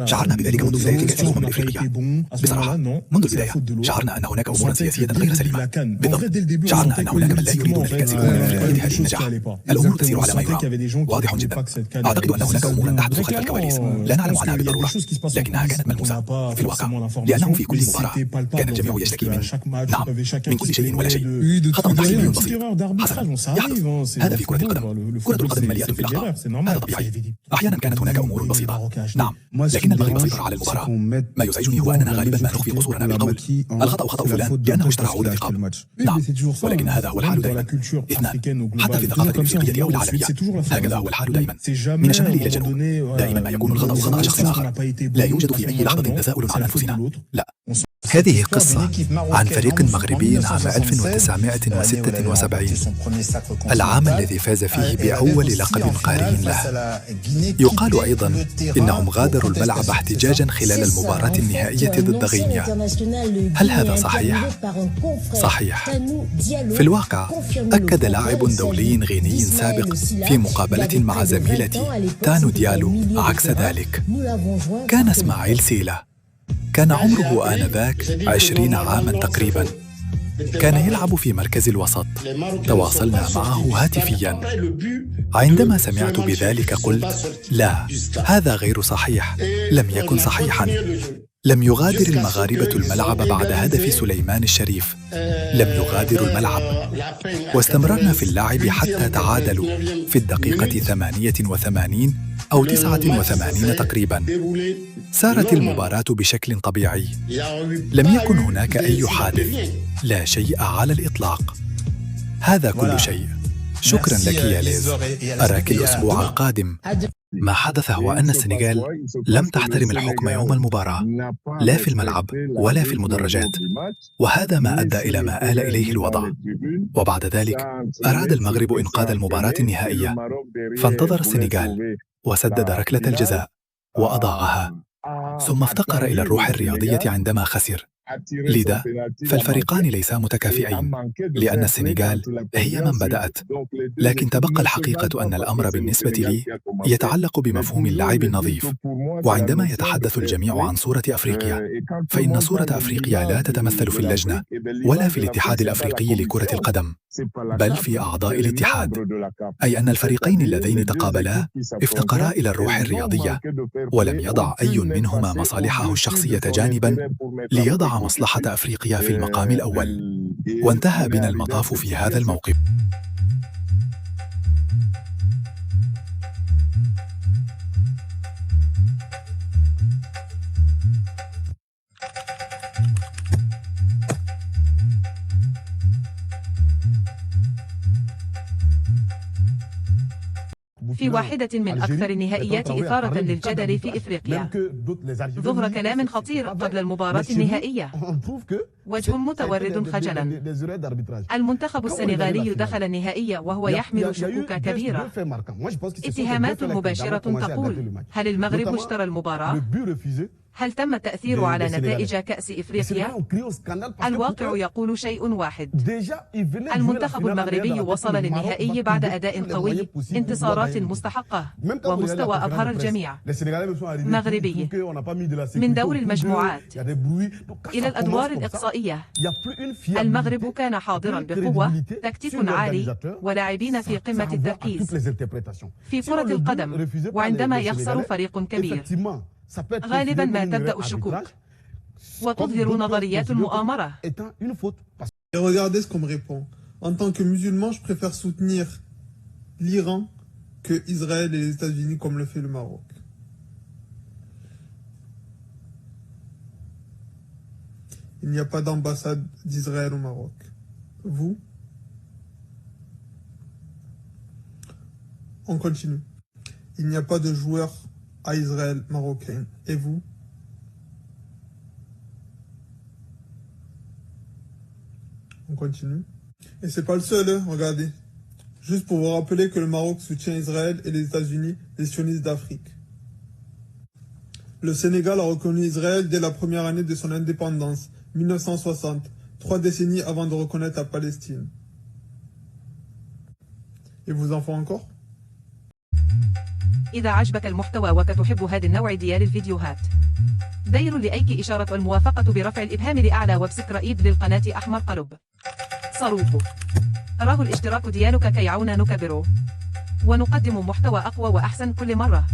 شعرنا بذلك منذ بداية كأس الأمم الإفريقية. بصراحة منذ البداية شعرنا أن هناك أمورا سياسية غير سليمة. بالضبط، شعرنا أن هناك من لا يريدون لكأس الأمم الإفريقية هذه النجاح. الأمور تسير على ما يرام، واضح جدا. أعتقد أن هناك أمورا تحدث خلف الكواليس لا نعلم عنها بالضرورة، لكنها كانت ملموسة في الواقع، لأنه في كل مباراة كان الجميع يشتكي من كل شيء ولا شيء. خطأ تحكيمي بسيط حسنا يحدث، هذا في كرة القدم. كرة القدم مليئة بالأخطاء، هذا طبيعي. أحيانا كانت هناك أمور بسيطة، نعم، لكن المغرب سيطر على المباراة. ما يزعجني هو أننا غالبا ما نخفي قصورنا بالقول. الخطأ خطأ فلان لأنه اشترى عقود الرقاب. نعم، ولكن هذا هو الحال دائما. اثنان، حتى في الثقافة الإفريقية أو العالمية هكذا هو الحال دائما. من الشمال إلى الجنوب دائما ما يكون الخطأ خطأ شخص آخر. لا يوجد في أي لحظة تساؤل عن أنفسنا، لا. هذه قصة عن فريق مغربي عام 1976، العام الذي فاز فيه بأول لقب قاري له. يقال أيضا إنهم غادروا الملعب احتجاجا خلال المباراة النهائية ضد غينيا. هل هذا صحيح؟ صحيح. في الواقع أكد لاعب دولي غيني سابق في مقابلة مع زميلتي تانو ديالو عكس ذلك. كان إسماعيل سيلا، كان عمره آنذاك 20 عاماً تقريباً. كان يلعب في مركز الوسط. تواصلنا معه هاتفياً. عندما سمعت بذلك قلت: لا، هذا غير صحيح. لم يكن صحيحاً. لم يغادر المغاربة الملعب بعد هدف سليمان الشريف. لم يغادروا الملعب. واستمررنا في اللعب حتى تعادلوا في الدقيقة 88 أو 89 تقريباً. سارت المباراة بشكل طبيعي. لم يكن هناك أي حادث، لا شيء على الإطلاق. هذا كل شيء. شكراً لك يا ليز. أراك الأسبوع القادم. ما حدث هو أن السنغال لم تحترم الحكم يوم المباراة، لا في الملعب ولا في المدرجات، وهذا ما أدى إلى ما آل إليه الوضع. وبعد ذلك أراد المغرب إنقاذ المباراة النهائية، فانتظر السنغال وسدد ركلة الجزاء وأضاعها، ثم افتقر إلى الروح الرياضية عندما خسر. لذا فالفريقان ليسا متكافئين، لأن السنغال هي من بدأت. لكن تبقى الحقيقة أن الأمر بالنسبة لي يتعلق بمفهوم اللعب النظيف. وعندما يتحدث الجميع عن صورة أفريقيا، فإن صورة أفريقيا لا تتمثل في اللجنة ولا في الاتحاد الأفريقي لكرة القدم، بل في أعضاء الاتحاد. أي أن الفريقين اللذين تقابلا افتقرا إلى الروح الرياضية، ولم يضع أي منهما مصالحه الشخصية جانباً ليضع مصلحة أفريقيا في المقام الأول. وانتهى بنا المطاف في هذا الموقف. في واحدة من أكثر النهائيات إثارة للجدل في إفريقيا، ظهر كلام خطير قبل المباراة النهائية، وجه متورد خجلا. المنتخب السنغالي دخل النهائية وهو يحمل شكوك كبيرة. اتهامات مباشرة تقول: هل المغرب اشترى المباراة؟ هل تم التأثير على نتائج كأس إفريقيا؟ الواقع يقول شيء واحد: المنتخب المغربي وصل للنهائي بعد أداء قوي، انتصارات مستحقة، ومستوى أبهر الجميع. مغربي من دور المجموعات إلى الأدوار الإقصائية. المغرب كان حاضرا بقوة، تكتيك عالي، ولاعبين في قمة التركيز. في كرة القدم، وعندما يخسر فريق كبير غالبا ما تبدأ الشكوك وتظهر نظريات المؤامرة. Et regardez ce qu'on me répond. En tant que musulman, je préfère soutenir l'Iran que Israël et les États-Unis comme le fait le Maroc. Il n'y a pas d'ambassade d'Israël au Maroc. Vous? On continue. Il n'y a pas de joueurs à Israël marocain. Et vous? On continue. Et c'est pas le seul, hein, regardez. Juste pour vous rappeler que le Maroc soutient Israël et les États-Unis, les sionistes d'Afrique. Le Sénégal a reconnu Israël dès la première année de son indépendance, 1960, 3 décennies avant de reconnaître la Palestine. Et vous en faites encore? إذا عجبك المحتوى وكتحب هذا النوع ديال الفيديوهات، دير لأيك إشارة والموافقة برفع الإبهام لأعلى وبسكرايب للقناة أحمر قلب صاروخ. راه الاشتراك ديالك كي يعاوننا نكبرو ونقدم محتوى أقوى وأحسن كل مرة.